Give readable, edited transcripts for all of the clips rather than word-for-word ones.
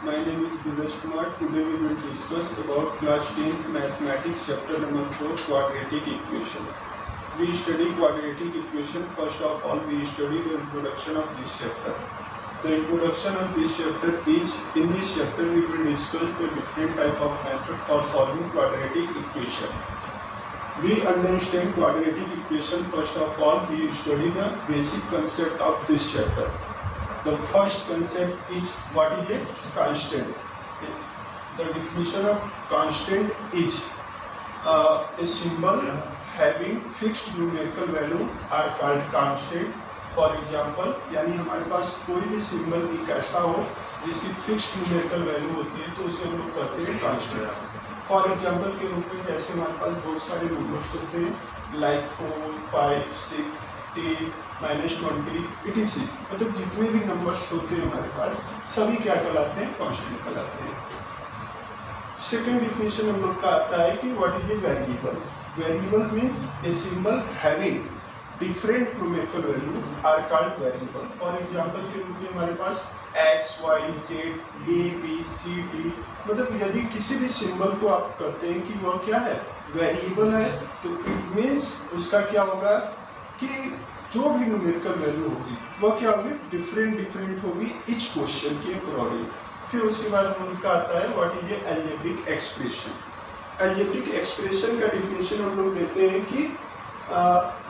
My name is Dheeraj Kumar. Today we will discuss about class 10th mathematics chapter number 4 quadratic equation. We study quadratic equation. First of all, we study the introduction of this chapter. The introduction of this chapter is, in this chapter we will discuss the different type of method for solving quadratic equation. We understand quadratic equation. First of all, we study the basic concept of this chapter. The first concept is what is a constant. The definition of constant is a symbol having fixed numerical value are called constant. For example, यानी हमारे पास कोई भी symbol एक ऐसा हो जिसकी fixed numerical value होती है तो उसे हम लोग कहते हैं कांस्टेंट. फॉर एग्जांपल के रूप में जैसे हमारे पास बहुत सारे नंबर्स होते हैं लाइक 4, 5, 6, 10, -20 etc. मतलब जितने भी नंबर्स होते हैं हमारे पास सभी क्या कहलाते हैं, कांस्टेंट कहलाते हैं. सेकेंड डिफिनेशन हम लोग का आता है कि what is a variable. Variable means a symbol having different numerical value are called variable. For example के रूप में हमारे पास x, y, z, a, b, c, d. मतलब यदि किसी भी सिंबल को आप कहते हैं कि वह क्या है, वेरिएबल है, तो इट मीन्स उसका क्या होगा कि जो भी न्यूमेरिकल वैल्यू होगी वह क्या होगी, डिफरेंट होगी इच क्वेश्चन के अकॉर्डिंग. फिर उसके बाद उनका आता है what is A algebraic expression. Algebraic expression का डिफिनेशन हम लोग देते हैं कि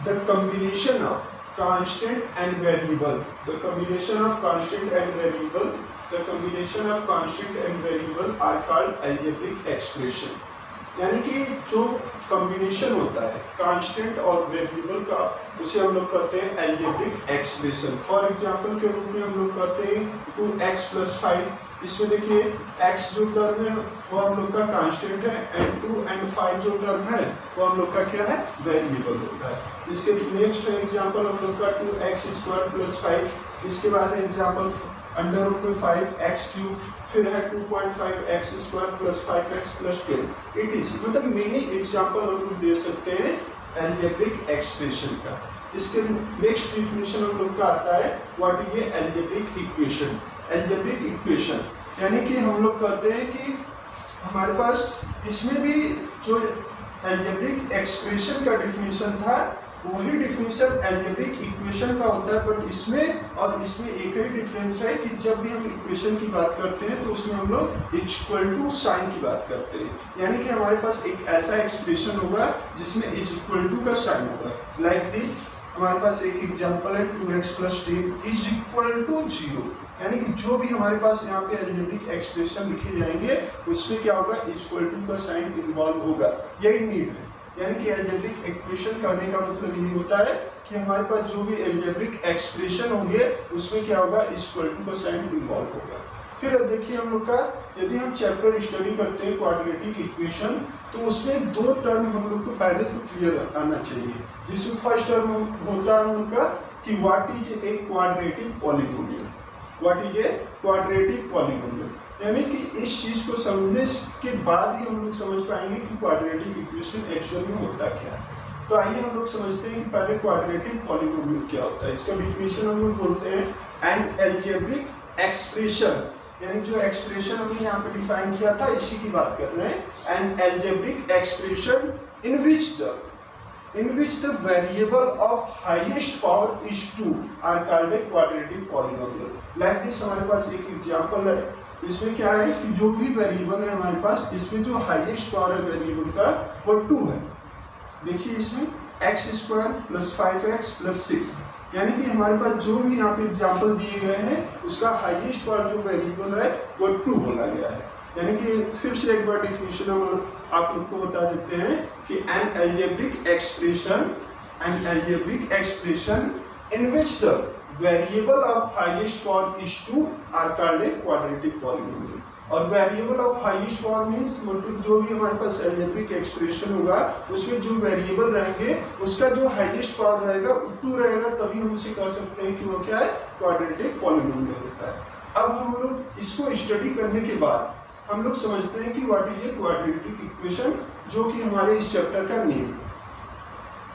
the combination of constant and variable, the combination of constant and variable are called algebraic expression. यानी कि जो कॉम्बिनेशन होता है कांस्टेंट और वेरिएबल का उसे हम लोग कहते हैं अलजेब्रिक एक्सप्रेशन. फॉर एग्जांपल के रूप में हम लोग कहते हैं 2x + 5. इसमें देखिए x जो टर्म है वो हम लोग का कांस्टेंट है एंड 2 और 5 जो टर्म है वो हम लोग का क्या है, वेरिएबल होता है. इसके नेक्स्ट एग्जांपल हम लोग का 2x² + 5. इसके बाद है एग्जांपल √5x³, फिर है 2.5x² + 5x + 10 etc. मतलब मेनी एग्जांपल हम लोग दे सकते हैं अलजेब्रिक एक्सप्रेशन का. इसके नेक्स्ट डिफिनेशन हम लोग का आता है what is A algebraic equation. Algebraic equation यानी कि हम लोग कहते हैं कि हमारे पास इसमें भी जो अलजेब्रिक एक्सप्रेशन का डिफिनेशन था वही डिफिनेशन अलजेब्रिक इक्वेशन का होता है. बट इसमें एक ही डिफरेंस है कि जब भी हम इक्वेशन की बात करते हैं तो उसमें हम लोग इक्वल टू साइन की बात करते हैं. यानी कि हमारे पास एक ऐसा एक्सप्रेशन होगा जिसमें इक्वल टू का साइन होगा. लाइक दिस हमारे पास एक एग्जांपल है 2x + 10 = 0. यानी कि जो भी हमारे पास यहाँ पे अलजेब्रिक एक्सप्रेशन लिखे जाएंगे उसमें क्या होगा, इक्वल टू का साइन इन्वॉल्व होगा. यही नीड है. यानी कि अलजेब्रिक एक्सप्रेशन करने का मतलब यही होता है कि हमारे पास जो भी अलजेब्रिक एक्सप्रेशन होंगे उसमें क्या होगा, इक्वल टू का साइन इन्वॉल्व होगा. फिर अब देखिए हम लोग का यदि हम चैप्टर स्टडी करते हैं क्वाड्रेटिक इक्वेशन तो उसमें दो टर्म हम लोग को पहले तो क्लियर आना चाहिए. जिसमें फर्स्ट टर्म होता है हम लोग का कि what is a quadratic polynomial. What is a quadratic polynomial यानी कि इस चीज को समझने के बाद ही हम लोग समझ पाएंगे कि क्वाड्रेटिक इक्वेशन एक्चुअल में होता क्या है. तो आइए हम लोग समझते हैं कि पहले क्वाड्रेटिक पॉलीनोमियल क्या होता है. इसका डिफिनेशन हम लोग बोलते हैं एन अलजेब्रिक एक्सप्रेशन. यानी जो एक्सप्रेशन हमने यहाँ पे डिफाइन किया था इसी की बात कर रहे हैं. N algebraic expression in which the variable of highest power is 2 are called a quadratic polynomial. Like this हमारे पास एक एग्जांपल है. इसमें क्या है कि जो भी वेरिएबल है हमारे पास इसमें जो हाईएस्ट पावर है वेरिएबल का वो 2 है. देखिए इसमें x² + 5x + 6. यानी कि हमारे पास जो भी यहाँ पे एग्जांपल दिए गए हैं उसका हाईएस्ट पावर जो वेरिएबल है वो 2 बोला गया है. यानी कि फिर से एक बार डिफिनेशन हम आप लोग को बता देते हैं कि an algebraic expression in which the variable of highest power is 2 are called a quadratic polynomial. और variable of highest power means मतलब जो भी हमारे पास अलजेब्रिक एक्सप्रेशन होगा उसमें जो वेरिएबल रहेंगे उसका जो हाईएस्ट पावर रहेगा 2 रहेगा, तभी हम उसे कह सकते हैं कि वो क्या है, क्वाड्रेटिक पॉलीनोमियल होता है. अब हम लोग इसको स्टडी करने के बाद हम लोग समझते हैं कि what is a quadratic equation, जो कि हमारे इस चैप्टर का नेम.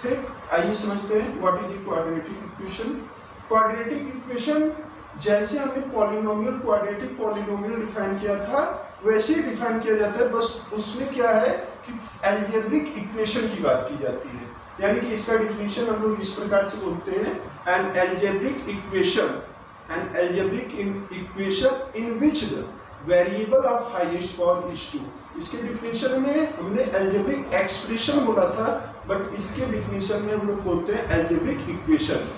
ठीक, आइए समझते हैं what is a quadratic equation. Quadratic equation जैसे हमने पॉलिनोमियल क्वाड्रेटिक पॉलिनोमियल डिफाइन किया था वैसे ही डिफाइन किया जाता है, बस उसमें क्या है कि अलजेब्रिक इक्वेशन की बात की जाती है। यानी कि इसका डिफिनीशन हम लोग इस प्रकार से बोलते हैं, N algebraic equation, N algebraic equation in which the variable of highest power is 2। इसके डिफिनीशन में हमने अलजेब्रिक एक्सप्रेशन बोला था, बट इसके डिफिनीशन में हम लोग बोलते हैं अलजेब्रिक इक्वेशन।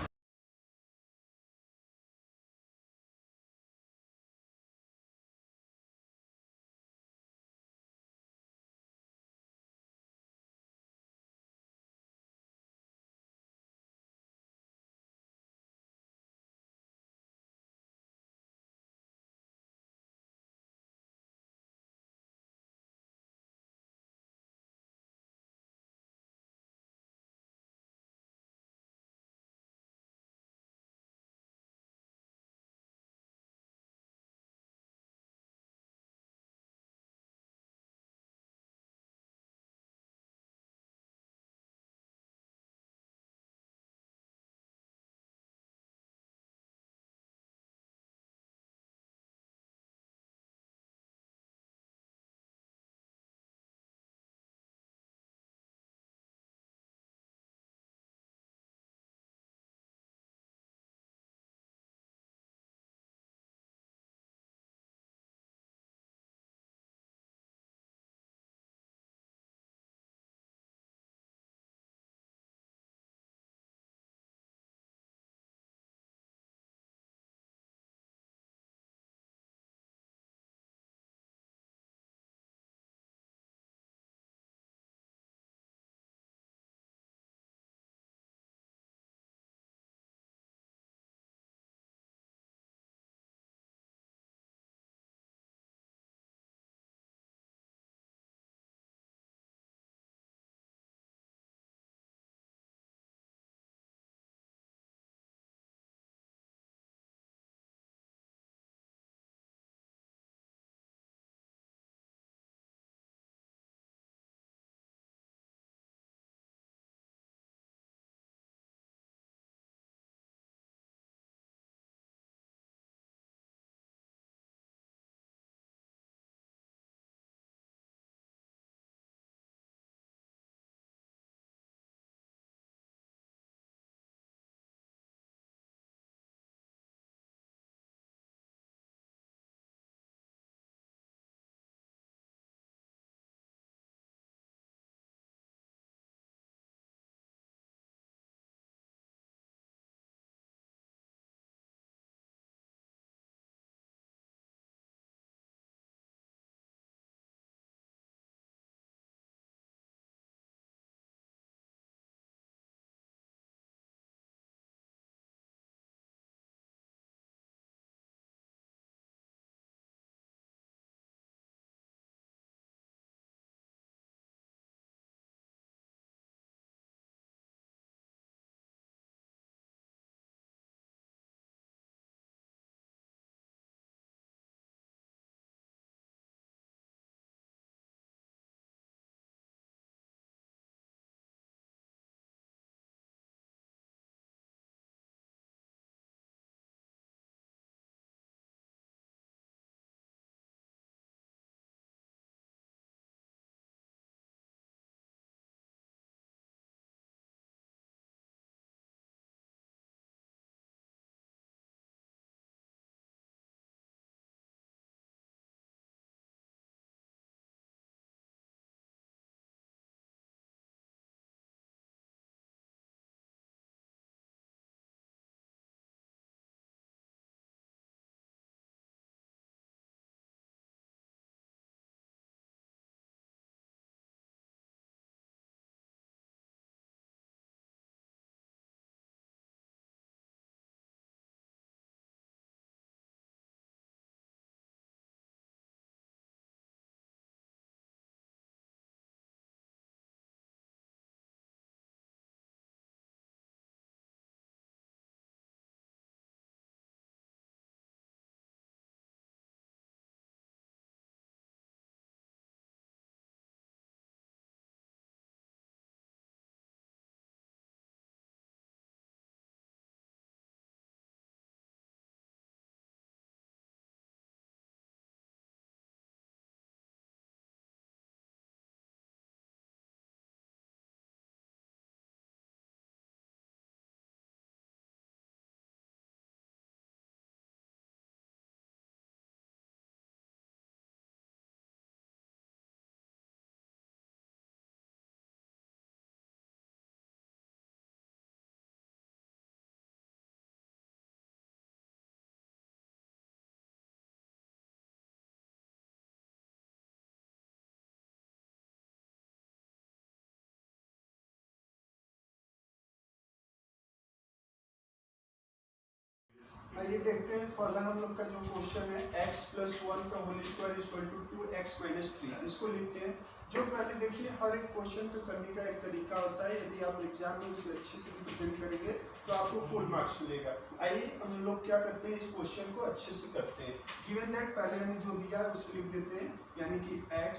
आइए देखते हैं पहला हम लोग का जो क्वेश्चन है x प्लस 1 का whole square equal to 2x minus 3, इसको लिखते हैं। जो पहले देखिए हर एक क्वेश्चन को करने का एक तरीका होता है, यदि आप एग्जाम में उसे अच्छे से रिप्रेजेंट करेंगे तो आपको फुल मार्क्स मिलेगा। आइए हम लोग क्या करते हैं, इस क्वेश्चन को अच्छे से करते हैं। गिवन दैट पहले हमें जो दिया है उसे लिख देते हैं, यानी कि x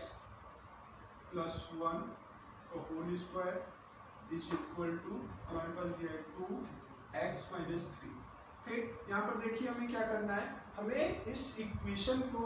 प्लस 1 का whole square is equal to हमारे पास दिया है 2x माइनस 3। ठीक, यहाँ पर देखिए हमें क्या करना है, हमें इस इक्वेशन को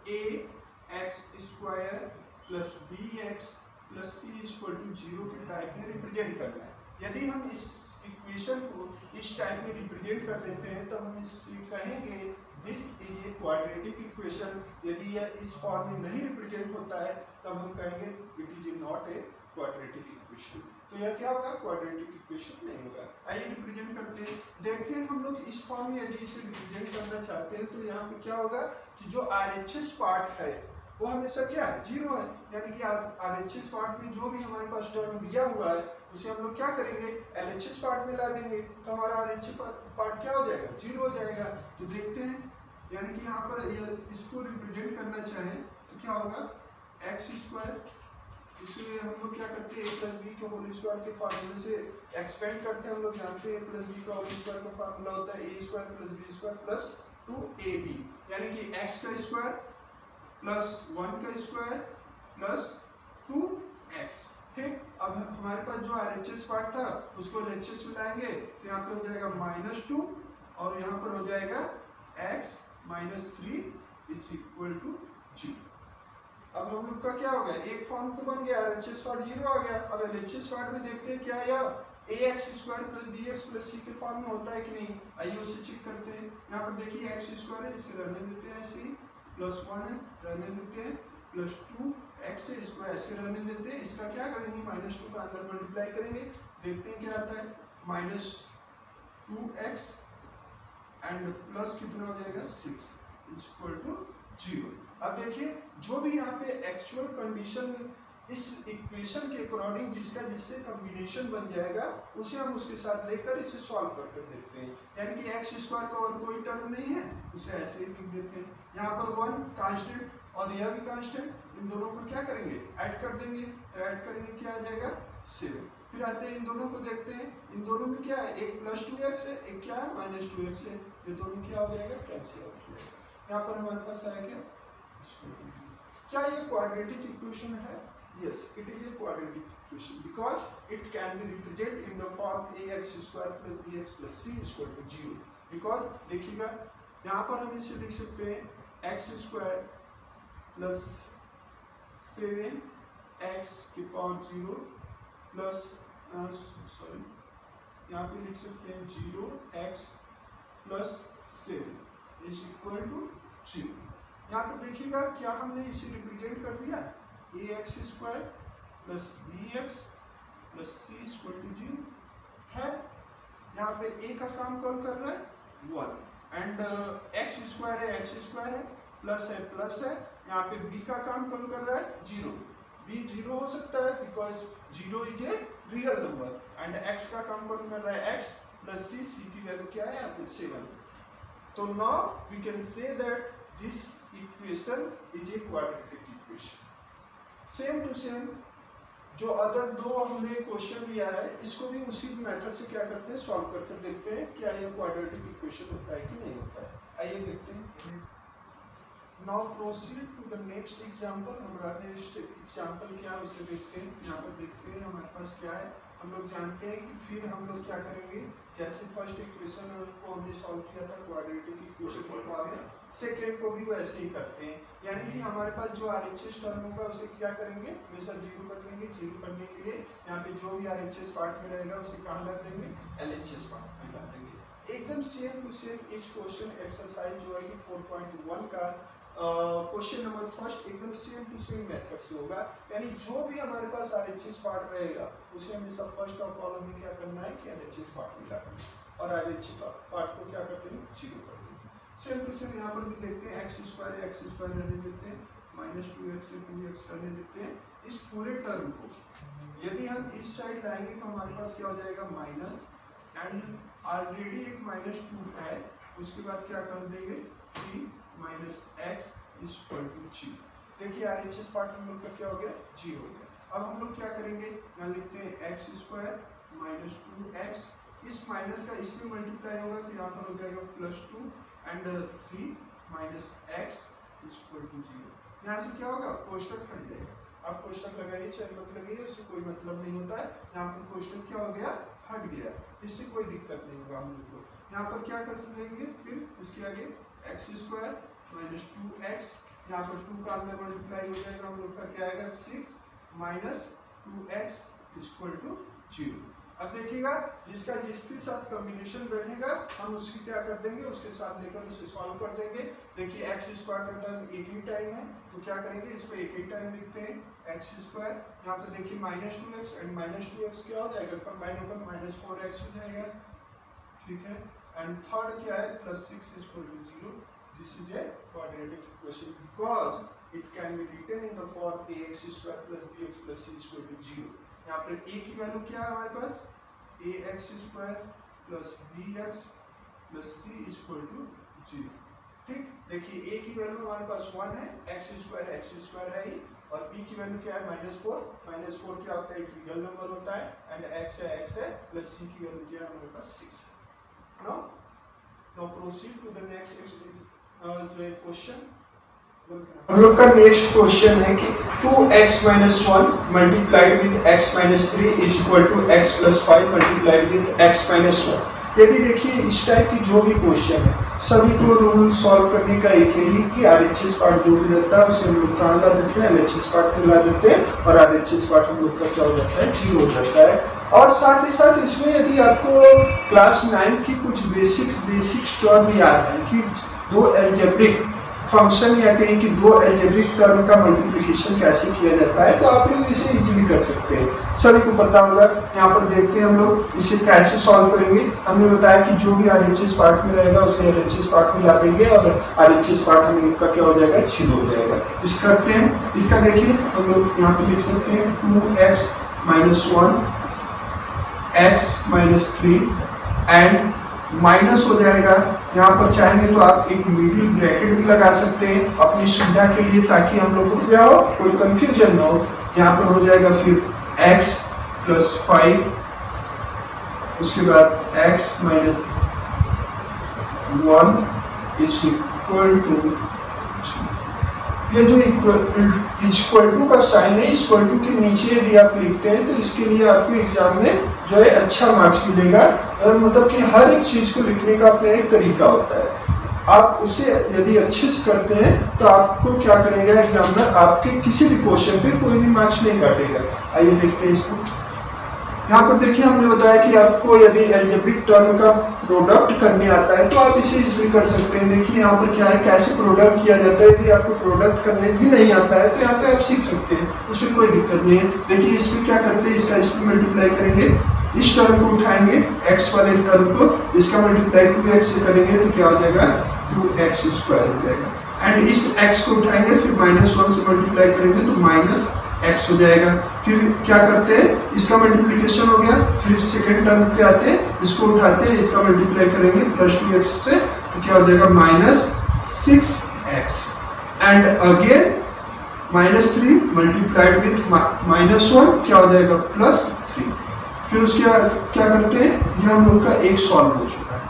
ax square plus bx plus c equal to 0 के टाइप में रिप्रेजेंट करना है। यदि हम इस इक्वेशन को इस टाइप में रिप्रेजेंट कर देते हैं तो हम इसे कहेंगे this is a quadratic equation. यदि यह इस फॉर्म में नहीं रिप्रेजेंट होता है तब हम कहेंगे it is not a quadratic equation. तो यह क्या होगा, क्वाड्रेटिक इक्वेशन नहीं होगा। आइए रिप्रेजेंट करते हैं, देखते हैं हम लोग इस फॉर्म में यदि इसे रिप्रेजेंट करना चाहते हैं तो यहाँ पे क्या होगा कि जो RHS पार्ट है वो हमेशा क्या है, 0 है। यानी कि RHS पार्ट में जो भी हमारे पास टर्म दिया हुआ है उसे हम लोग क्या करेंगे, LHS पार्ट में ला देंगे, तो हमारा RHS पार्ट क्या हो जाएगा, 0 हो जाएगा। तो देखते हैं, यानी कि यहाँ पर इसको रिप्रेजेंट करना चाहें तो क्या होगा, x स्क्वायर, इसलिए हम लोग क्या करते हैं, a प्लस बी के होल स्क्वायर के फार्मूले से एक्सपेंड करते हैं। हम लोग जानते हैं a प्लस बी का होल स्क्वायर का फार्मूला होता है a square plus B square plus 2ab, यानी कि x का स्क्वायर प्लस 1 का स्क्वायर प्लस 2x। ठीक, अब हमारे पास जो RHS पार्ट था उसको LHS में लाएंगे तो यहाँ पर हो जाएगा -2 और यहाँ पर हो जाएगा x minus 3 is equal to 0। अब हम लोग का क्या हो गया, एक फॉर्म तो बन गया, RHS पार्ट 0 आ गया। अब LHS पार्ट में देखते हैं क्या यह ax square plus bx plus c के फॉर्म में होता है कि नहीं, आइए उससे चेक करते हैं। यहाँ पर देखिए x स्क्वायर है, इसे रहने देते हैं ऐसे ही, प्लस 1 है रहने देते हैं, प्लस 2x है इसको ऐसे रहने देते हैं। इसका क्या करेंगे, -2 का अंदर मल्टीप्लाई करेंगे, देखते हैं क्या आता है, -2x एंड प्लस कितना हो जाएगा 6 इक्वल टू 0। अब देखिए जो भी यहाँ पे एक्चुअल कंडीशन इस इक्वेशन के अकॉर्डिंग जिससे कॉम्बिनेशन बन जाएगा उसे हम उसके साथ लेकर इसे सॉल्व कर देखते हैं। यानी कि x स्क्वायर का और कोई टर्म नहीं है, उसे ऐसे ही लिख देते हैं। यहाँ पर 1 कांस्टेंट और यह भी कांस्टेंट, इन दोनों को क्या करेंगे, ऐड कर देंगे, तो ऐड करेंगे क्या आ जाएगा 7। फिर आते हैं इन दोनों को देखते हैं, इन दोनों में क्या है, एक प्लस 2x है, एक क्या है -2x है, ये दोनों क्या हो जाएगा, कैंसिल हो जाएगा। यहाँ पर हमारे पास आया क्या ये क्वाड्रेटिक इक्वेशन है, yes it is a quadratic equation because it can be represented in the form ax square plus bx plus c equal to 0। because देखिएगा यहाँ पर हम इसे लिख सकते हैं x स्क्वायर प्लस 7x की पावर 0 प्लस सॉरी यहाँ पे लिख सकते हैं 0x plus 7 is equal to 0। यहाँ पर देखिएगा क्या हमने इसे रिप्रेजेंट कर दिया, ax square plus bx plus c equal to 0 है। यहाँ पे a का काम कौन कर रहा है 1 एंड x स्क्वायर है प्लस है। यहाँ पे b का काम कौन कर रहा है 0, b 0 हो सकता है because 0 is a real number and x का काम कौन कर रहा है x प्लस c की वैल्यू क्या है यहाँ पे 7। तो now we can say that this equation is a quadratic equation. Same to same जो अदर दो हमने क्वेश्चन लिया है इसको भी उसी मेथड से क्या करते हैं, सॉल्व करके देखते हैं क्या ये क्वाड्रेटिक इक्वेशन होता है कि नहीं होता है। आइए देखते हैं। Now proceed to the next example. हमारा नेक्स्ट एग्जांपल क्या है उसे देखते हैं। यहाँ पर देखते हैं हमारे पास क्या है, हम लोग जानते हैं कि फिर हम लोग क्या करेंगे, जैसे फर्स्ट इक्वेशन को हमने सॉल्व किया था क्वाड्रेटिक इक्वेशन के फॉर्म में, सेकेंड को भी वैसे ही करते हैं। यानी कि हमारे पास जो RHS टर्म होगा उसे क्या करेंगे, हमेशा 0 कर देंगे। 0 करने के लिए यहाँ पे जो भी RHS पार्ट में रहेगा उसे कहाँ ला देंगे, LHS पार्ट में ला देंगे। एकदम same to same each question exercise जो है कि 4.1 का क्वेश्चन नंबर फर्स्ट एकदम सेम टू सेम मेथड से होगा। यानी जो भी हमारे पास RHS पार्ट रहेगा उसे हमेशा फर्स्ट ऑफ ऑल हमें क्या करना है कि LHS पार्ट मिला करना है और RHS पार्ट को क्या करते हैं 0 कर देंगे। सेम टू सेम यहाँ पर भी देखते हैं x स्क्वायर रहने देते हैं, -2x से 2x करने देते हैं। इस पूरे टर्म को यदि हम इस साइड लाएंगे तो हमारे पास क्या हो जाएगा माइनस, एंड ऑलरेडी एक -2 है उसके बाद क्या कर देंगे 3 minus x is equal to 0। देखिए RHS पार्ट हम लोग का क्या हो गया 0 हो गया। अब हम लोग क्या करेंगे, यहाँ लिखते हैं एक्स स्क्वायर माइनस 2x, इस माइनस का इसमें मल्टीप्लाई होगा तो यहाँ पर हो जाएगा +2 and 3 minus x is equal to 0। यहाँ से क्या होगा कोष्टक हट जाएगा। आप कोष्टक लगाइए चाहे मत लगाइए, उससे कोई मतलब नहीं होता है। यहाँ पर कोष्टक क्या हो गया हट गया, इससे कोई दिक्कत नहीं होगा हम लोग को। यहाँ पर क्या कर सकेंगे फिर उसके आगे एक्स स्क्वायर माइनस 2x, यहाँ पर 2 का अंदर मल्टीप्लाई हो जाएगा, हम लोग का क्या आएगा 6 माइनस 2x इक्वल टू 0। अब देखिएगा जिसका जिसके साथ कॉम्बिनेशन बैठेगा हम उसकी क्या कर देंगे, उसके साथ लेकर उसे सॉल्व कर देंगे। देखिए एक्स स्क्वायर का टर्म एक ही टाइम है तो क्या करेंगे इसको एक ही टाइम लिखते हैं एक्स स्क्वायर। यहाँ पर देखिए minus 2x and minus 2x क्या हो जाएगा कंबाइन होकर माइनस 4x हो जाएगा, ठीक है। एंड थर्ड क्या है +6 equal to 0। This is a quadratic equation because it can be written in the form ax square plus bx plus c equal to 0। यहाँ पर a की वैल्यू क्या है हमारे पास ax square plus bx plus c equal to 0, ठीक। देखिए a की वैल्यू हमारे पास 1 है, x स्क्वायर है ही, और b की वैल्यू क्या है -4। -4 क्या होता है एक रियल नंबर होता है, एंड x है प्लस c की वैल्यू क्या है हमारे पास 6। Now proceed to the next question. हम लोग का नेक्स्ट क्वेश्चन है कि 2x minus 1 multiplied with x minus 3 is equal to x plus 5 multiplied with x minus 1। यदि देखिए इस टाइप की जो भी क्वेश्चन है सभी को रूल सॉल्व करने का एक ही कि RHS पार्ट जो भी रहता है उसे हम लोग कहाँ ला देते हैं LHS पार्ट में ला देते हैं, और RHS पार्ट हम लोग का क्या हो जाता है 0 हो जाता है। और साथ ही साथ इसमें यदि आपको क्लास 9 की कुछ बेसिक्स टर्म याद है कि दो एल्जेब्रिक फंक्शन या कहीं कि दो एल्जेब्रिक टर्म का मल्टीप्लिकेशन कैसे किया जाता है तो आप लोग इसे इजीली कर सकते हैं, सभी को पता होगा। यहाँ पर देखते हैं हम लोग इसे कैसे सॉल्व करेंगे। हमने बताया कि जो भी RHS पार्ट में रहेगा उसे LHS पार्ट में ला देंगे और RHS पार्ट हम लोग का क्या हो जाएगा 0 हो जाएगा। इसका करते हैं, इसका देखिए हम लोग यहाँ पे लिख सकते हैं 2x minus 1 x minus 3 and minus हो जाएगा। यहाँ पर चाहेंगे तो आप एक मिडिल ब्रैकेट भी लगा सकते हैं अपनी सुविधा के लिए ताकि हम लोग को क्या हो कोई कंफ्यूजन ना हो। यहाँ पर हो जाएगा फिर x प्लस 5, उसके बाद x minus 1 is equal to, ये जो इक्वल टू का साइन है इक्वल टू के नीचे यदि आप लिखते हैं तो इसके लिए आपको एग्जाम में जो है अच्छा मार्क्स मिलेगा। और मतलब कि हर एक चीज को लिखने का अपना एक तरीका होता है, आप उसे यदि अच्छे से करते हैं तो आपको क्या करेगा एग्जामिनर आपके किसी भी क्वेश्चन पे कोई भी मार्क्स नहीं काटेगा। आइए देखते हैं इसको। यहाँ पर देखिए हमने बताया कि आपको यदि एल्जेब्रिक टर्म का प्रोडक्ट करने आता है तो आप इसे इजीली कर सकते हैं। देखिए यहाँ पर क्या है कैसे प्रोडक्ट किया जाता है, यदि आपको प्रोडक्ट करने भी नहीं आता है तो यहाँ पे आप सीख सकते हैं, उसमें कोई दिक्कत नहीं है। देखिए इसमें क्या करते हैं, इसका इसमें मल्टीप्लाई करेंगे, इस टर्म को उठाएंगे x वाले टर्म को, इसका मल्टीप्लाई 2x से करेंगे तो क्या हो जाएगा 2x स्क्वायर हो जाएगा। एंड इस x को उठाएंगे फिर -1 से मल्टीप्लाई करेंगे तो माइनस x हो जाएगा। फिर क्या करते हैं, इसका मल्टीप्लिकेशन हो गया, फिर सेकेंड टर्म पे आते हैं, इसको उठाते हैं, इसका मल्टीप्लाई करेंगे +2x से तो क्या हो जाएगा -6x and again -3 multiplied with -1 क्या हो जाएगा +3। फिर उसके बाद क्या करते हैं, ये हम लोग का एक सॉल्व हो चुका है,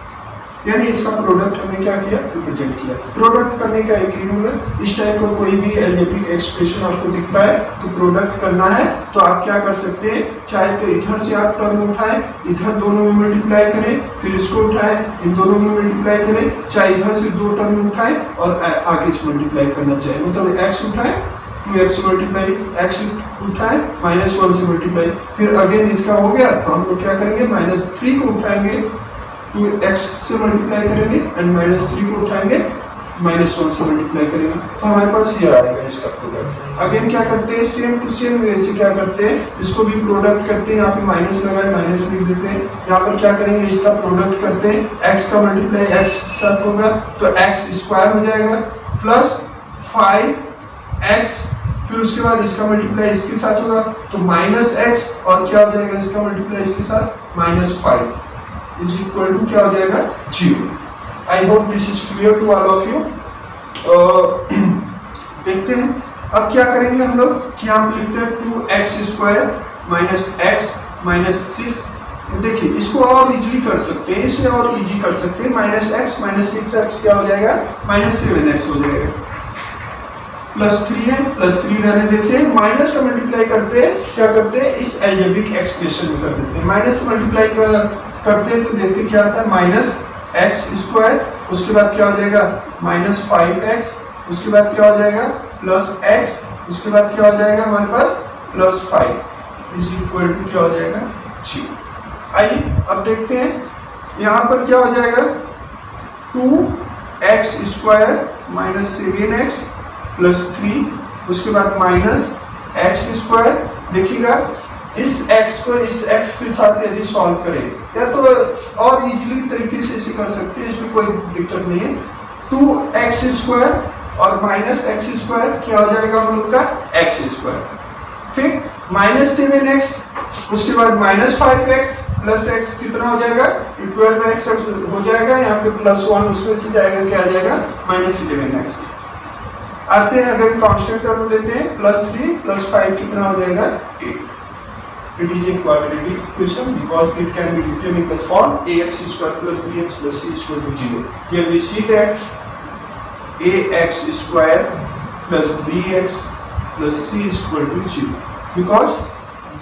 यानी इसका प्रोडक्ट हमने क्या किया रिप्रेजेंट किया। प्रोडक्ट करने का एक ही रूल है, इस टाइप का कोई भी एल्जेब्रिक एक्सप्रेशन आपको दिखता है तो प्रोडक्ट करना है तो आप क्या कर सकते हैं, चाहे तो इधर से आप टर्म उठाएं, इधर दोनों में मल्टीप्लाई करें, फिर इसको उठाएं, इन दोनों में मल्टीप्लाई करें, चाहे इधर से दो टर्म उठाएं और आगे से मल्टीप्लाई करना चाहे, मतलब x उठाएं 2x मल्टीप्लाई, x उठाएं -1 से मल्टीप्लाई, फिर अगेन इसका हो गया तो हम लोग क्या करेंगे -3 को उठाएंगे 2x से मल्टीप्लाई करेंगे एंड -3 को उठाएंगे -1 से मल्टीप्लाई करेंगे तो हमारे पास ये आएगा इसका प्रोडक्ट। अगेन क्या करते हैं, सेम टू सेम वे से क्या करते हैं, इसको भी प्रोडक्ट करते हैं, यहाँ पे माइनस लगाए माइनस लिख देते हैं। यहाँ पर क्या करेंगे, इसका प्रोडक्ट करते हैं, x का मल्टीप्लाई x के साथ होगा तो x स्क्वायर हो जाएगा प्लस 5x, फिर उसके बाद इसका मल्टीप्लाई इसके साथ होगा तो -x और क्या हो जाएगा इसका मल्टीप्लाई इसके साथ -5 इज इक्वल टू क्या हो जाएगा 0। I hope this is clear to all of you. देखते हैं अब क्या करेंगे हम लोग कि हम लिखते हैं 2x² माइनस x माइनस 6। देखिए इसको और इजीली कर सकते हैं, इसे और इजी कर सकते हैं। माइनस x माइनस 6x क्या हो जाएगा, माइनस 7x हो जाएगा। प्लस 3 है, प्लस 3 रहने देते हैं। माइनस का मल्टीप्लाई करते हैं, क्या करते हैं इस एल्जेब्रिक एक्सप्रेशन में कर देते हैं। माइनस मल्टीप्लाई करते हैं तो देखते क्या आता है, माइनस x², उसके बाद क्या हो जाएगा माइनस 5x, उसके बाद क्या हो जाएगा प्लस x, उसके बाद क्या हो जाएगा हमारे पास प्लस 5 इज इक्वल टू क्या हो जाएगा 0। आइए अब देखते हैं यहाँ पर क्या हो जाएगा 2x² माइनस 7x प्लस 3, उसके बाद माइनस x²। देखिएगा इस x को इस x के साथ यदि सॉल्व करें या तो और इजीली तरीके से इसे कर सकते हैं, इसमें कोई दिक्कत नहीं है। 2x² और माइनस x² क्या हो जाएगा हम लोग का x², ठीक। माइनस 7x, उसके बाद माइनस 5x प्लस x कितना हो जाएगा 12x हो जाएगा, यहाँ पे प्लस 1 उसमें से जाएगा क्या आ जाएगा माइनस 11x। आते हैं अगर कांस्टेंट टर्म लेते हैं प्लस 3 प्लस 5 कितना हो जाएगा 8। It is a quadratic equation because it can be written in the form ax² plus bx plus c equal to 0. Here we see that ax² plus bx plus c is equal to 0 because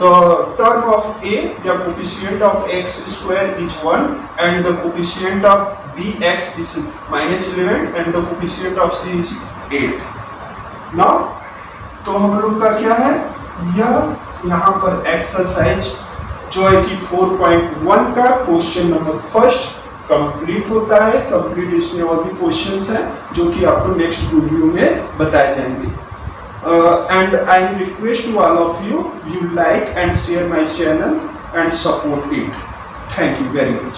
the term of a, the coefficient of x² is 1 and the coefficient of bx is minus 11 and the coefficient of c is 8. Now तो हम लोग का क्या है, यह यहाँ पर exercise जो है कि 4.1 का क्वेश्चन नंबर फर्स्ट कंप्लीट होता है। कंप्लीट इसमें और भी क्वेश्चंस हैं जो कि आपको नेक्स्ट वीडियो में बताए जाएंगे। And I request to all of you, you like and share my channel and support it. Thank you very much.